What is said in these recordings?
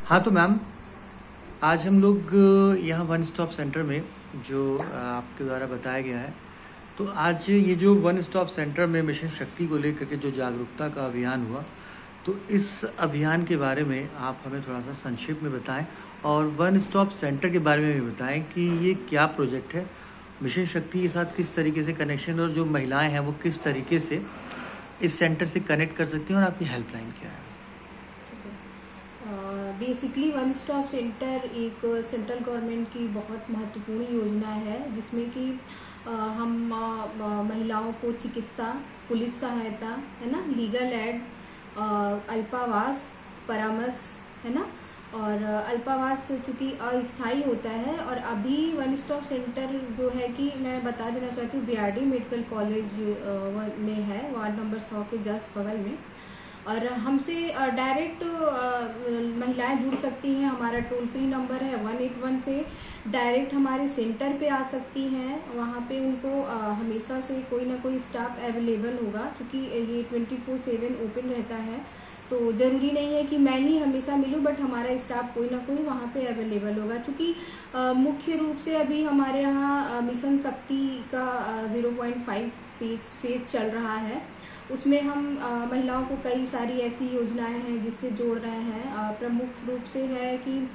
हाँ तो मैम, आज हम लोग यहाँ वन स्टॉप सेंटर में जो आपके द्वारा बताया गया है, तो आज ये जो वन स्टॉप सेंटर में मिशन शक्ति को लेकर के जो जागरूकता का अभियान हुआ, तो इस अभियान के बारे में आप हमें थोड़ा सा संक्षेप में बताएं और वन स्टॉप सेंटर के बारे में भी बताएं कि ये क्या प्रोजेक्ट है, मिशन शक्ति के साथ किस तरीके से कनेक्शन और जो महिलाएं हैं वो किस तरीके से इस सेंटर से कनेक्ट कर सकती हैं और आपकी हेल्पलाइन क्या है। बेसिकली वन स्टॉप सेंटर एक सेंट्रल गवर्नमेंट की बहुत महत्वपूर्ण योजना है जिसमें कि हम महिलाओं को चिकित्सा, पुलिस सहायता, है ना, लीगल एड, अल्पावास, परामर्श, है ना, और अल्पावास चूँकि अस्थायी होता है। और अभी वन स्टॉप सेंटर जो है कि मैं बता देना चाहती हूँ बीआरडी मेडिकल कॉलेज में है, वार्ड नंबर 100 के जस्ट बगल में। और हमसे डायरेक्ट महिलाएं जुड़ सकती हैं। हमारा टोल फ्री नंबर है 181 से डायरेक्ट हमारे सेंटर पे आ सकती हैं। वहाँ पे उनको हमेशा से कोई ना कोई स्टाफ अवेलेबल होगा, क्योंकि ये 24/7 ओपन रहता है। तो ज़रूरी नहीं है कि मैं ही हमेशा मिलूं, बट हमारा स्टाफ कोई ना कोई वहाँ पे अवेलेबल होगा। क्योंकि मुख्य रूप से अभी हमारे यहाँ मिशन शक्ति का 0.5 फेज चल रहा है। उसमें हम महिलाओं को कई सारी ऐसी योजनाएं हैं जिससे जोड़ रहे हैं। प्रमुख रूप से है कि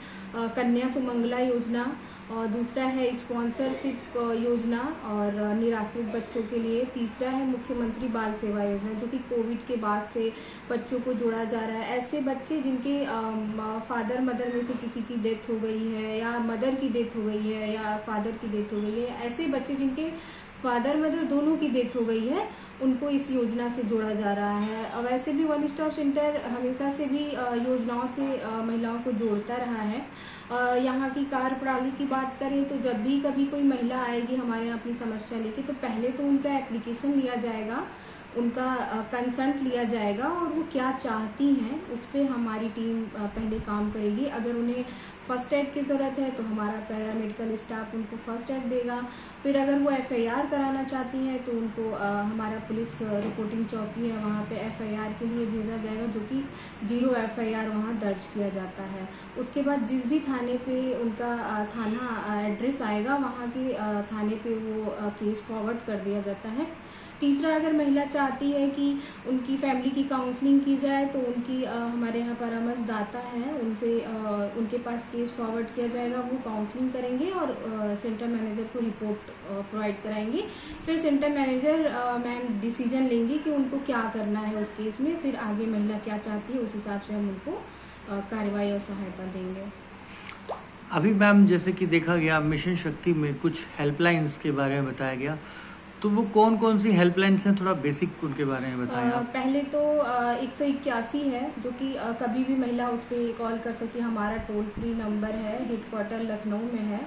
कन्या सुमंगला योजना, और दूसरा है स्पॉन्सरशिप योजना और निराश्रित बच्चों के लिए। तीसरा है मुख्यमंत्री बाल सेवा योजना, जो कि कोविड के बाद से बच्चों को जोड़ा जा रहा है। ऐसे बच्चे जिनके फादर मदर में से किसी की डेथ हो गई है, या मदर की डेथ हो गई है, या फादर की डेथ हो गई है, ऐसे बच्चे जिनके फादर मदर दोनों की डेथ हो गई है, उनको इस योजना से जोड़ा जा रहा है। और वैसे भी वन स्टॉप सेंटर हमेशा से भी योजनाओं से महिलाओं को जोड़ता रहा है। यहाँ की कार्य प्रणाली की बात करें तो जब भी कभी कोई महिला आएगी हमारे यहाँ अपनी समस्या लेके, तो पहले तो उनका एप्लीकेशन लिया जाएगा, उनका कंसर्ट लिया जाएगा, और वो क्या चाहती हैं उस पर हमारी टीम पहले काम करेगी। अगर उन्हें फर्स्ट एड की ज़रूरत है तो हमारा पैरामेडिकल स्टाफ उनको फर्स्ट एड देगा। फिर अगर वो एफआईआर कराना चाहती हैं तो उनको हमारा पुलिस रिपोर्टिंग चौकी है, वहाँ पे एफआईआर के लिए भेजा जाएगा, जो कि 0 एफआईआर वहाँ दर्ज किया जाता है। उसके बाद जिस भी थाने पे उनका थाना एड्रेस आएगा, वहाँ के थाने पे वो केस फॉरवर्ड कर दिया जाता है। तीसरा, अगर महिला चाहती है कि उनकी फैमिली की काउंसलिंग की जाए तो उनकी हमारे यहाँ परामर्श दाता हैं, उनसे उनके पास केस फॉरवर्ड किया जाएगा, वो काउंसलिंग करेंगे और सेंटर मैनेजर को रिपोर्ट प्रोवाइड कराएंगे। फिर सेंटर मैनेजर मैम डिसीजन लेंगी कि उनको क्या करना है उस केस में। फिर आगे महिला क्या चाहती है उस हिसाब से हम उनको कार्रवाई और सहायता देंगे। अभी मैम जैसे कि देखा गया मिशन शक्ति में कुछ हेल्पलाइंस के बारे में बताया गया, तो वो कौन कौन सी हेल्पलाइंस हैं, थोड़ा बेसिक उनके बारे में बताएं आप। पहले तो 181 है, जो कि कभी भी महिला उस पर कॉल कर सकती है। हमारा टोल फ्री नंबर है, हेडक्वार्टर लखनऊ में है।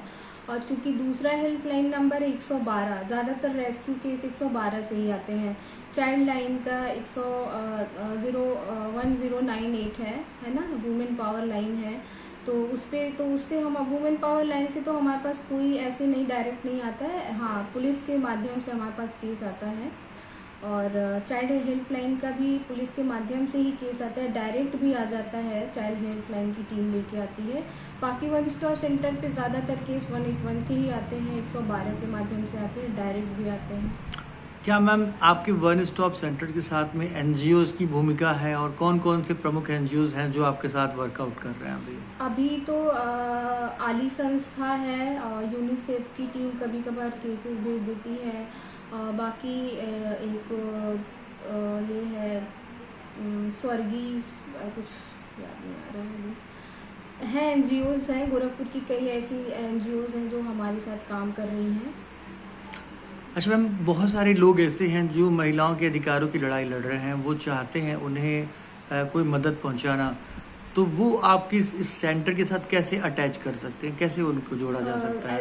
और चूंकि दूसरा हेल्पलाइन नंबर है 112, ज़्यादातर रेस्क्यू केस 112 से ही आते हैं। चाइल्ड लाइन का 1098 है ना, वुमेन पावर लाइन है। तो उससे हम वुमेन पावर लाइन से तो हमारे पास कोई ऐसे नहीं डायरेक्ट नहीं आता है। हाँ, पुलिस के माध्यम से हमारे पास केस आता है। और चाइल्ड हेल्पलाइन का भी पुलिस के माध्यम से ही केस आता है, डायरेक्ट भी आ जाता है, चाइल्ड हेल्पलाइन की टीम लेके आती है। बाकी वन स्टॉप सेंटर पे ज़्यादातर केस 181 से ही आते हैं, 112 के माध्यम से आते हैं, डायरेक्ट भी आते हैं। क्या मैम आपके वन स्टॉप सेंटर के साथ में एनजीओज की भूमिका है, और कौन कौन से प्रमुख एनजीओज हैं जो आपके साथ वर्कआउट कर रहे हैं अभी तो आली संस्था है, और यूनिसेफ की टीम कभी कभार केसेस भेज देती है। बाकी एक ये है स्वर्गीय कुछ याद नहीं आ रहा है एनजीओज हैं, गोरखपुर की कई ऐसी एनजीओज हैं जो हमारे साथ काम कर रही हैं। अच्छा मैम, बहुत सारे लोग ऐसे हैं जो महिलाओं के अधिकारों की लड़ाई लड़ रहे हैं, वो चाहते हैं उन्हें कोई मदद पहुंचाना, तो वो आपकी इस सेंटर के साथ कैसे अटैच कर सकते हैं, कैसे उनको जोड़ा जा सकता है?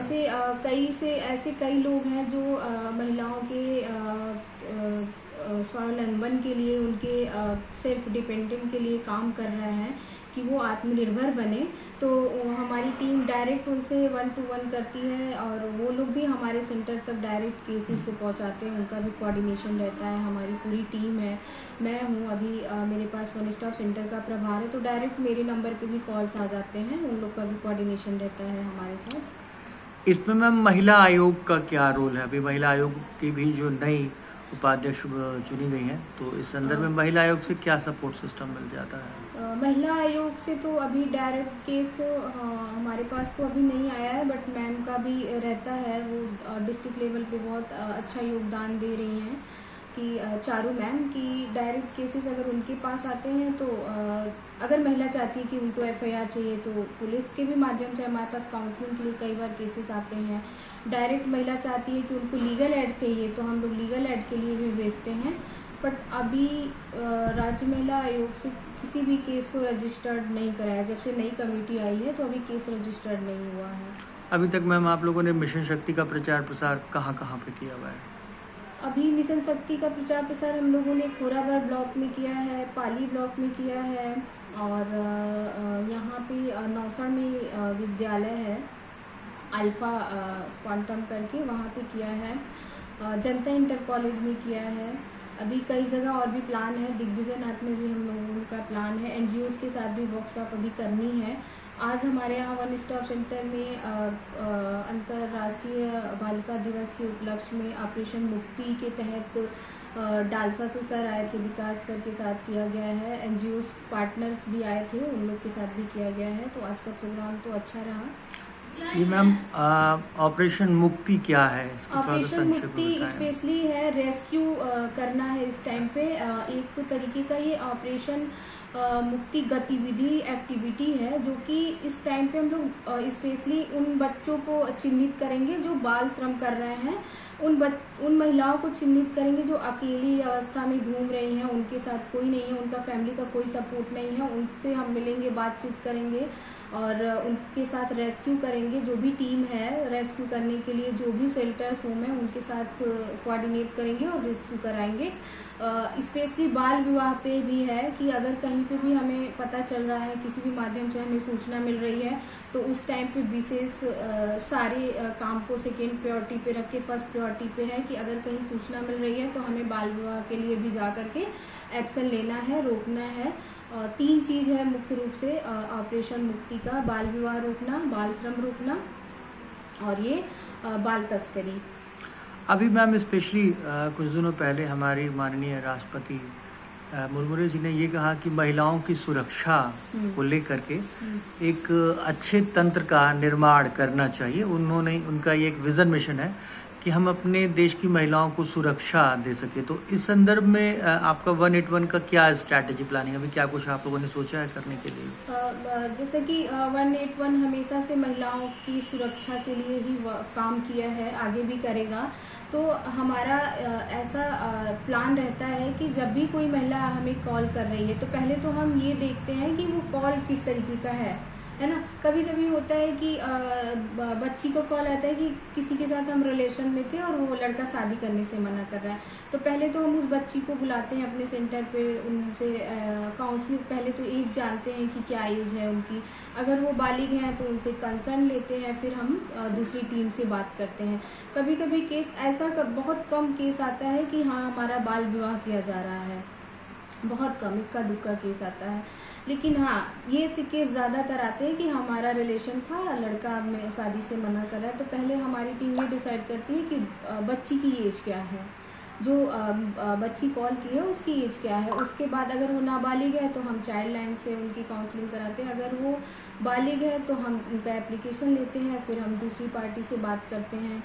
ऐसे कई लोग हैं जो महिलाओं के स्वावलंबन के लिए, उनके सेल्फ डिपेंडेंट के लिए काम कर रहे हैं कि वो आत्मनिर्भर बने। तो हमारी टीम डायरेक्ट उनसे 1-to-1 करती है और वो लोग भी हमारे सेंटर तक डायरेक्ट केसेस को पहुंचाते हैं। उनका भी कोऑर्डिनेशन रहता है, हमारी पूरी टीम है। मैं हूँ अभी मेरे पास वन स्टॉप सेंटर का प्रभार है, तो डायरेक्ट मेरे नंबर पे भी कॉल्स आ जाते हैं। उन लोग का भी कोऑर्डिनेशन रहता है हमारे साथ। इसमें मैम महिला आयोग का क्या रोल है? अभी महिला आयोग की भी जो नई उपाध्यक्ष चुनी गई हैं, तो इस संदर्भ में महिला आयोग से क्या सपोर्ट सिस्टम मिल जाता है? महिला आयोग से तो अभी डायरेक्ट केस हमारे पास तो अभी नहीं आया है, बट मैम का भी रहता है। वो डिस्ट्रिक्ट लेवल पे बहुत अच्छा योगदान दे रही हैं कि चारू मैम की डायरेक्ट केसेस अगर उनके पास आते हैं तो अगर महिला चाहती है कि उनको एफआईआर चाहिए तो पुलिस के भी माध्यम से हमारे पास काउंसलिंग के लिए कई बार केसेस आते हैं। डायरेक्ट महिला चाहती है कि उनको लीगल एड चाहिए तो हम लोग लीगल एड के लिए भी भेजते हैं। बट अभी राज्य महिला आयोग से किसी भी केस को रजिस्टर्ड नहीं कराया। जब से नई कमेटी आई है तो अभी केस रजिस्टर्ड नहीं हुआ है। अभी तक मैम आप लोगों ने मिशन शक्ति का प्रचार प्रसार कहाँ कहाँ पे किया हुआ है? अभी मिशन शक्ति का प्रचार प्रसार हम लोगों ने खोराबार ब्लॉक में किया है, पाली ब्लॉक में किया है और यहाँ पे नौसड़ में विद्यालय है अल्फा क्वांटम करके, वहाँ पे किया है। जनता इंटर कॉलेज में किया है। अभी कई जगह और भी प्लान है। दिग्विजयनाथ में भी हम लोगों का प्लान है। एनजीओज के साथ भी वर्कशॉप अभी करनी है। आज हमारे यहाँ वन स्टॉप सेंटर में अंतर्राष्ट्रीय बालिका दिवस के उपलक्ष्य में ऑपरेशन मुक्ति के तहत डालसा से सर आए थे, विकास सर के साथ किया गया है। एनजीओज पार्टनर्स भी आए थे, उन लोग के साथ भी किया गया है। तो आज का प्रोग्राम तो अच्छा रहा। ये मैम ऑपरेशन मुक्ति क्या है? ऑपरेशन मुक्ति स्पेशली है रेस्क्यू करना है इस टाइम पे। एक तरीके का ये ऑपरेशन मुक्ति गतिविधि एक्टिविटी है जो कि इस टाइम पे हम लोग स्पेशली उन बच्चों को चिन्हित करेंगे जो बाल श्रम कर रहे हैं। उन महिलाओं को चिन्हित करेंगे जो अकेली अवस्था में घूम रही हैं, उनके साथ कोई नहीं है, उनका फैमिली का कोई सपोर्ट नहीं है। उनसे हम मिलेंगे, बातचीत करेंगे और उनके साथ रेस्क्यू करेंगे। जो भी टीम है रेस्क्यू करने के लिए, जो भी शेल्टर्स होम है उनके साथ कोऑर्डिनेट करेंगे और रेस्क्यू कराएंगे। स्पेशली बाल विवाह पे भी है कि अगर कहीं पे भी हमें पता चल रहा है, किसी भी माध्यम से हमें सूचना मिल रही है, तो उस टाइम पे विशेष सारे काम को सेकेंड प्रायोरिटी पे रख के फर्स्ट प्रायोरिटी पे है कि अगर कहीं सूचना मिल रही है तो हमें बाल विवाह के लिए भी जा करके एक्शन लेना है, रोकना है। 3 चीज है मुख्य रूप से ऑपरेशन मुक्ति का: बाल विवाह रोकना, बाल श्रम रोकना और ये बाल तस्करी। अभी मैम स्पेशली कुछ दिनों पहले हमारी माननीय राष्ट्रपति मुर्मू जी ने ये कहा कि महिलाओं की सुरक्षा को लेकर के एक अच्छे तंत्र का निर्माण करना चाहिए। उनका ये एक विजन मिशन है कि हम अपने देश की महिलाओं को सुरक्षा दे सके। तो इस संदर्भ में आपका 181 का क्या स्ट्रैटेजी प्लानिंग, अभी क्या कुछ आप लोगों ने सोचा है करने के लिए? जैसे कि 181 हमेशा से महिलाओं की सुरक्षा के लिए ही काम किया है, आगे भी करेगा। तो हमारा ऐसा प्लान रहता है कि जब भी कोई महिला हमें कॉल कर रही है तो पहले तो हम ये देखते हैं कि वो कॉल किस तरीके का है ना। कभी कभी होता है कि बच्ची को कॉल आता है कि किसी के साथ हम रिलेशन में थे और वो लड़का शादी करने से मना कर रहा है। तो पहले तो हम उस बच्ची को बुलाते हैं अपने सेंटर पे, उनसे काउंसलिंग, पहले तो एज जानते हैं कि क्या एज है उनकी। अगर वो बालिग हैं तो उनसे कंसर्न लेते हैं, फिर हम दूसरी टीम से बात करते हैं। कभी कभी केस ऐसा बहुत कम केस आता है कि हाँ हमारा बाल विवाह किया जा रहा है, बहुत कम इक्का दुक्का केस आता है। लेकिन हाँ ये केस ज़्यादातर आते हैं कि हमारा रिलेशन था, लड़का में शादी से मना कर रहा है। तो पहले हमारी टीम ये डिसाइड करती है कि बच्ची की एज क्या है, जो बच्ची कॉल की है उसकी एज क्या है। उसके बाद अगर वो नाबालिग है तो हम चाइल्ड लाइन से उनकी काउंसलिंग कराते हैं। अगर वो बालिग है तो हम उनका एप्लीकेशन लेते हैं, फिर हम दूसरी पार्टी से बात करते हैं।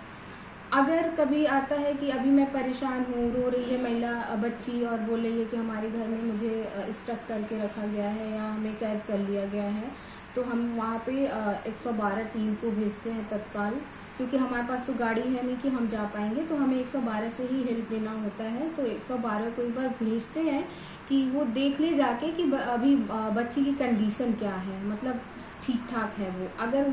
अगर कभी आता है कि अभी मैं परेशान हूँ, रो रही है महिला बच्ची और बोल रही है कि हमारे घर में मुझे स्टक करके रखा गया है या हमें कैद कर लिया गया है, तो हम वहाँ पे 112 टीम को भेजते हैं तत्काल, क्योंकि हमारे पास तो गाड़ी है नहीं कि हम जा पाएंगे, तो हमें 112 से ही हेल्प लेना होता है। तो 112 को एक बार भेजते हैं कि वो देख ले जाके कि अभी बच्ची की कंडीशन क्या है, मतलब ठीक ठाक है वो। अगर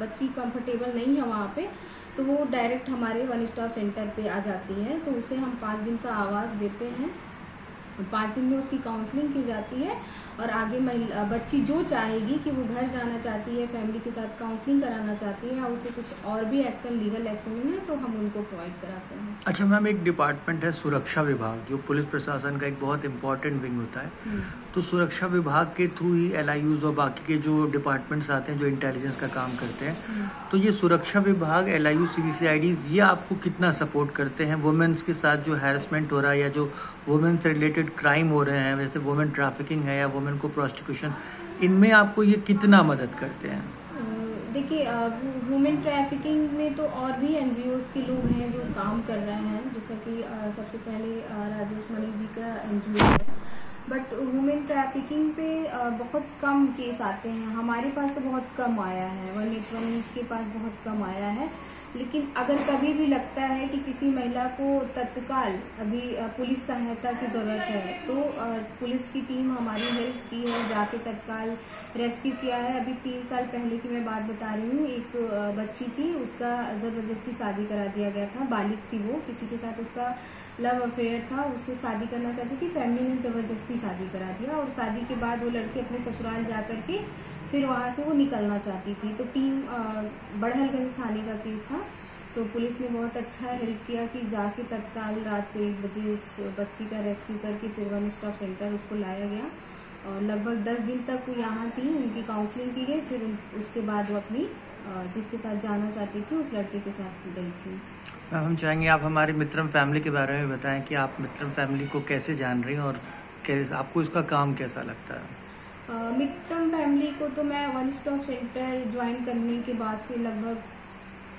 बच्ची कंफर्टेबल नहीं है वहाँ पे तो वो डायरेक्ट हमारे वन स्टॉप सेंटर पे आ जाती है। तो उसे हम 5 दिन का आवास देते हैं 5 दिन में उसकी काउंसलिंग की जाती है और आगे बच्ची जो चाहेगी कि वो घर जाना चाहती है, फैमिली के साथ काउंसलिंग कराना चाहती है या उसे कुछ और भी एक्शन, लीगल एक्शन है तो हम उनको प्रोवाइड कराते हैं। अच्छा मैम, एक डिपार्टमेंट है सुरक्षा विभाग, जो पुलिस प्रशासन का एक बहुत इंपॉर्टेंट विंग होता है। तो सुरक्षा विभाग के थ्रू ही LIUs और बाकी के जो डिपार्टमेंट्स आते हैं जो इंटेलिजेंस का काम करते हैं, तो ये सुरक्षा विभाग, LIU, CBCIDs, ये आपको कितना सपोर्ट करते हैं वुमेन्स के साथ जो हैरेसमेंट हो रहा है या जो वुमेन से रिलेटेड क्राइम हो रहे हैं, जैसे वुमेन ट्रैफिकिंग है या वुमेन को प्रोस्टिट्यूशन, इनमें आपको ये कितना मदद करते हैं? देखिए, वुमेन ट्रैफिकिंग में तो और भी NGOs के लोग हैं जो काम कर रहे हैं, जैसा कि सबसे पहले राजेश मणि जी का NGO है, बट वुमेन ट्रैफिकिंग पे बहुत कम केस आते हैं। हमारे पास तो बहुत कम आया है, 181 के पास बहुत कम आया है। लेकिन अगर कभी भी लगता है कि किसी महिला को तत्काल अभी पुलिस सहायता की ज़रूरत है तो पुलिस की टीम हमारी हेल्प की है, जाके तत्काल रेस्क्यू किया है। अभी 3 साल पहले की मैं बात बता रही हूँ, एक बच्ची थी, उसका ज़बरदस्ती शादी करा दिया गया था। बालिग थी वो, किसी के साथ उसका लव अफेयर था, उससे शादी करना चाहती थी, फैमिली ने ज़बरदस्ती शादी करा दिया और शादी के बाद वो लड़की अपने ससुराल जा करके फिर वहाँ से वो निकलना चाहती थी। तो टीम बड़हलगंज थाने का केस था, तो पुलिस ने बहुत अच्छा हेल्प किया कि जाके तत्काल रात को 1 बजे उस बच्ची का रेस्क्यू करके फिर वन स्टॉप सेंटर उसको लाया गया और लगभग 10 दिन तक वो यहाँ थी, उनकी काउंसलिंग की गई। फिर उसके बाद वो अपनी जिसके साथ जाना चाहती थी उस लड़के के साथ गई थी। हम चाहेंगे आप हमारे मित्रम फैमिली के बारे में बताएं कि आप मित्रम फैमिली को कैसे जान रही हैं और कैसे आपको इसका काम कैसा लगता है? मित्रम फैमिली को तो मैं वन स्टॉप सेंटर ज्वाइन करने के बाद से लगभग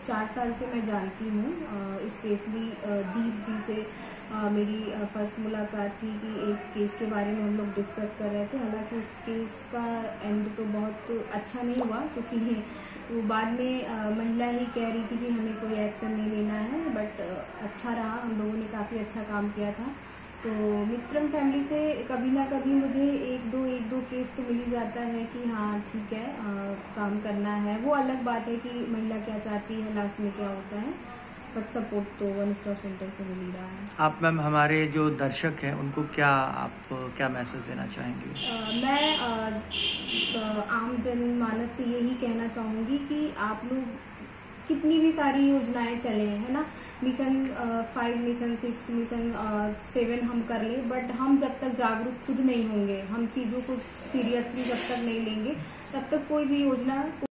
4 साल से मैं जानती हूँ। स्पेशली दीप जी से मेरी फर्स्ट मुलाकात थी कि एक केस के बारे में हम लोग डिस्कस कर रहे थे। हालांकि उस केस का एंड तो बहुत अच्छा नहीं हुआ, क्योंकि वो बाद में महिला ही कह रही थी कि हमें कोई एक्शन नहीं लेना है, बट अच्छा रहा, हम लोगों ने काफ़ी अच्छा काम किया था। तो मित्रम फैमिली से कभी ना कभी मुझे एक दो केस तो मिल ही जाता है कि हाँ ठीक है, काम करना है। वो अलग बात है कि महिला क्या चाहती है, लास्ट में क्या होता है, बट सपोर्ट तो वन स्टॉप सेंटर को मिल ही रहा है। आप मैम हमारे जो दर्शक हैं उनको क्या मैसेज देना चाहेंगे? मैं आम जनमानस से यही कहना चाहूँगी कि आप लोग कितनी भी सारी योजनाएं चले हैं ना, मिशन 5, मिशन 6, मिशन 7 हम कर ले, बट हम जब तक जागरूक खुद नहीं होंगे, हम चीज़ों को सीरियसली जब तक नहीं लेंगे, तब तक कोई भी योजना